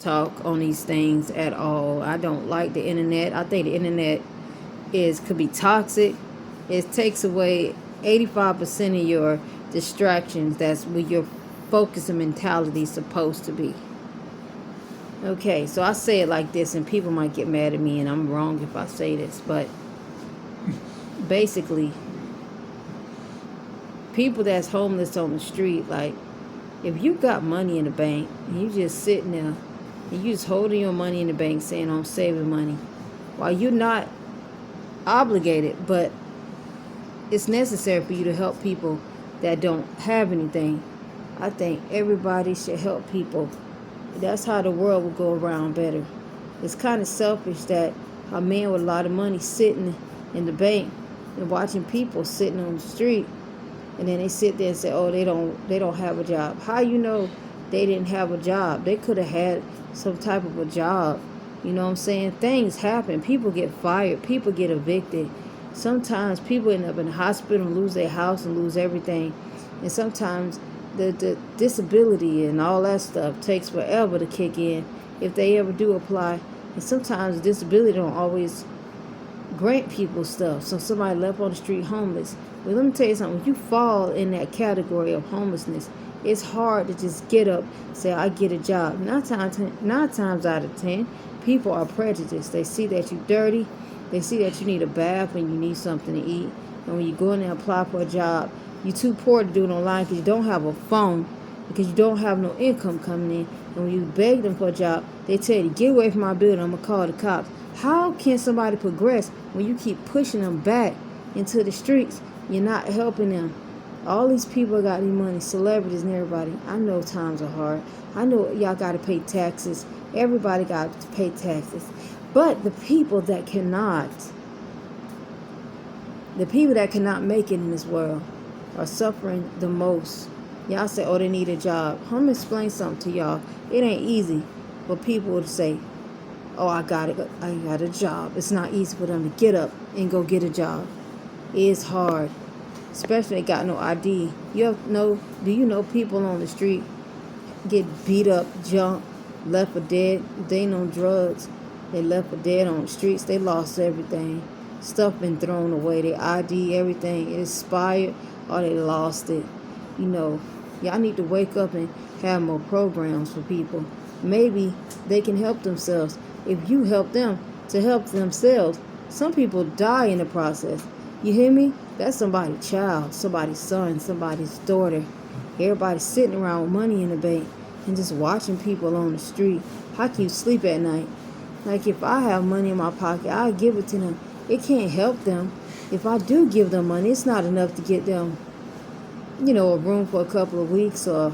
talk on these things at all. I don't like the internet. I think the internet could be toxic. It takes away 85% of your distractions. That's where your focus and mentality is supposed to be. Okay, so I say it like this, and people might get mad at me, and I'm wrong if I say this, but basically, people that's homeless on the street, like, if you got money in the bank, and you just sitting there, and you just holding your money in the bank saying, I'm saving money, while you're not obligated, but it's necessary for you to help people that don't have anything. I think everybody should help people. That's how the world will go around better. It's kind of selfish that a man with a lot of money sitting in the bank and watching people sitting on the street, and then they sit there and say, oh, they don't have a job. How you know they didn't have a job? They could have had some type of a job. You know what I'm saying? Things happen. People get fired. People get evicted. Sometimes people end up in the hospital and lose their house and lose everything. And sometimes the disability and all that stuff takes forever to kick in if they ever do apply. And sometimes disability don't always grant people stuff. So somebody left on the street homeless. Well, let me tell you something. If you fall in that category of homelessness, it's hard to just get up and say, I get a job. 9 times out of 10, people are prejudiced. They see that you're dirty. They see that you need a bath and you need something to eat. And when you go in there and apply for a job, you're too poor to do it online because you don't have a phone, because you don't have no income coming in. And when you beg them for a job, they tell you, get away from my building, I'm going to call the cops. How can somebody progress when you keep pushing them back into the streets? You're not helping them. All these people got any money, celebrities and everybody. I know times are hard. I know y'all got to pay taxes. Everybody got to pay taxes. But the people that cannot make it in this world are suffering the most. Y'all say, oh, they need a job. I'm going to explain something to y'all. It ain't easy for people to say, oh, I got a job. It's not easy for them to get up and go get a job. It's hard, especially if they got no ID. Do you know people on the street get beat up, jumped, left for dead? They ain't on drugs. They left for dead on the streets. They lost everything. Stuff been thrown away. Their ID, everything is expired, or they lost it. Y'all need to wake up and have more programs for people. Maybe they can help themselves. If you help them to help themselves, some people die in the process. You hear me? That's somebody's child, somebody's son, somebody's daughter. Everybody sitting around with money in the bank and just watching people on the street. How can you sleep at night? Like, if I have money in my pocket, I give it to them. It can't help them. If I do give them money, it's not enough to get them, a room for a couple of weeks, or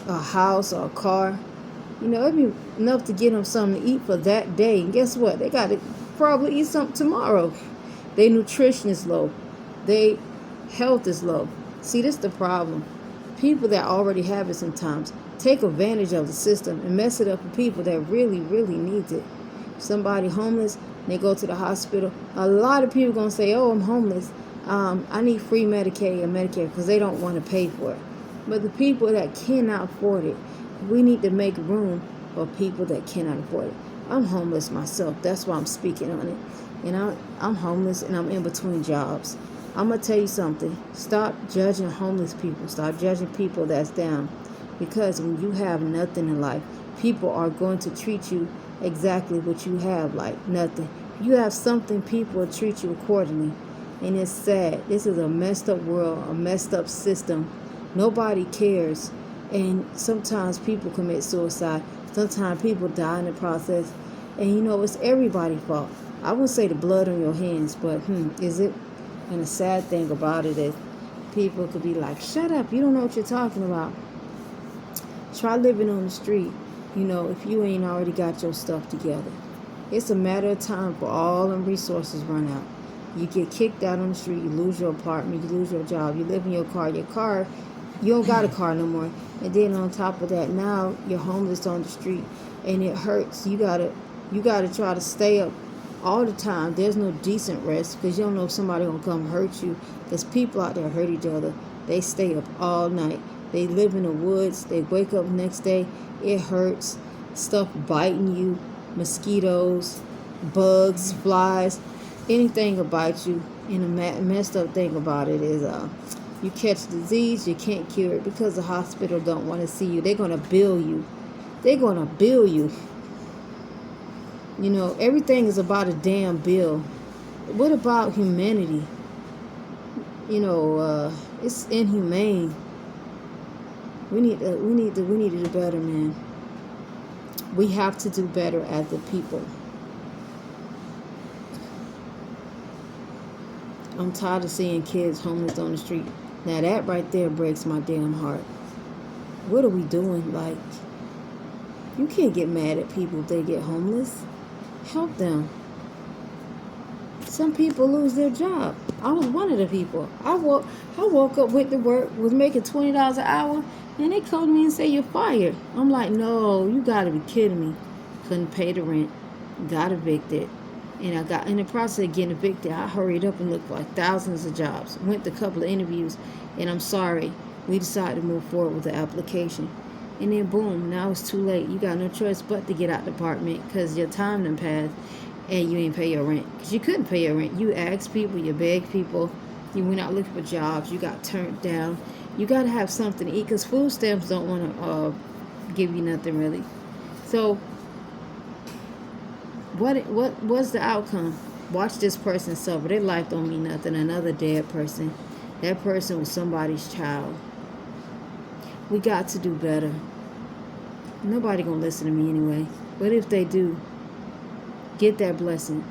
a house or a car. It'd be enough to get them something to eat for that day. And guess what? They got to probably eat something tomorrow. Their nutrition is low. Their health is low. See, this is the problem. People that already have it sometimes take advantage of the system and mess it up for people that really, really need it. Somebody homeless, they go to the hospital. A lot of people going to say, oh, I'm homeless. I need free Medicaid and Medicare, because they don't want to pay for it. But the people that cannot afford it, we need to make room for people that cannot afford it. I'm homeless myself. That's why I'm speaking on it. And I'm homeless, and I'm in between jobs. I'm going to tell you something. Stop judging homeless people. Stop judging people that's down. Because when you have nothing in life, people are going to treat you exactly what you have, like nothing. If you have something, people will treat you accordingly. And it's sad. This is a messed up world, a messed up system. Nobody cares. And sometimes people commit suicide. Sometimes people die in the process. And it's everybody's fault. I wouldn't say the blood on your hands, but is it? And the sad thing about it is people could be like, shut up, you don't know what you're talking about. Try living on the street, if you ain't already got your stuff together. It's a matter of time for all them resources run out. You get kicked out on the street, you lose your apartment, you lose your job, you live in your car, you don't got a car no more. And then on top of that, now you're homeless on the street, and it hurts. You gotta try to stay up all the time. There's no decent rest, because you don't know if somebody gonna come hurt you. There's people out there hurt each other. They stay up all night. They live in the woods. They wake up the next day. It hurts. stuff biting you, mosquitoes, bugs, flies, anything will bite you. And the messed up thing about it is you catch disease, you can't cure it because the hospital don't want to see you. They're going to bill you. They're going to bill you. You know, everything is about a damn bill. What about humanity? You know, it's inhumane. We need to do better, man. We have to do better as the people. I'm tired of seeing kids homeless on the street. Now that right there breaks my damn heart. What are we doing? Like, you can't get mad at people if they get homeless. Help them. Some people lose their job. I was one of the people. I woke up with the work, was making $20 an hour, and they called me and say you're fired. I'm like, no, you gotta be kidding me. Couldn't pay the rent. Got evicted. And I got in the process of getting evicted, I hurried up and looked for like thousands of jobs. Went to a couple of interviews, and I'm sorry, we decided to move forward with the application. And then boom, now it's too late. You got no choice but to get out the apartment because your time done passed and you ain't pay your rent. Because you couldn't pay your rent. You asked people, you begged people, you went out looking for jobs, you got turned down. You got to have something to eat because food stamps don't want to give you nothing really. So what's the outcome? Watch this person suffer. Their life don't mean nothing. Another dead person. That person was somebody's child. We got to do better. Nobody gonna listen to me anyway. But if they do, get that blessing.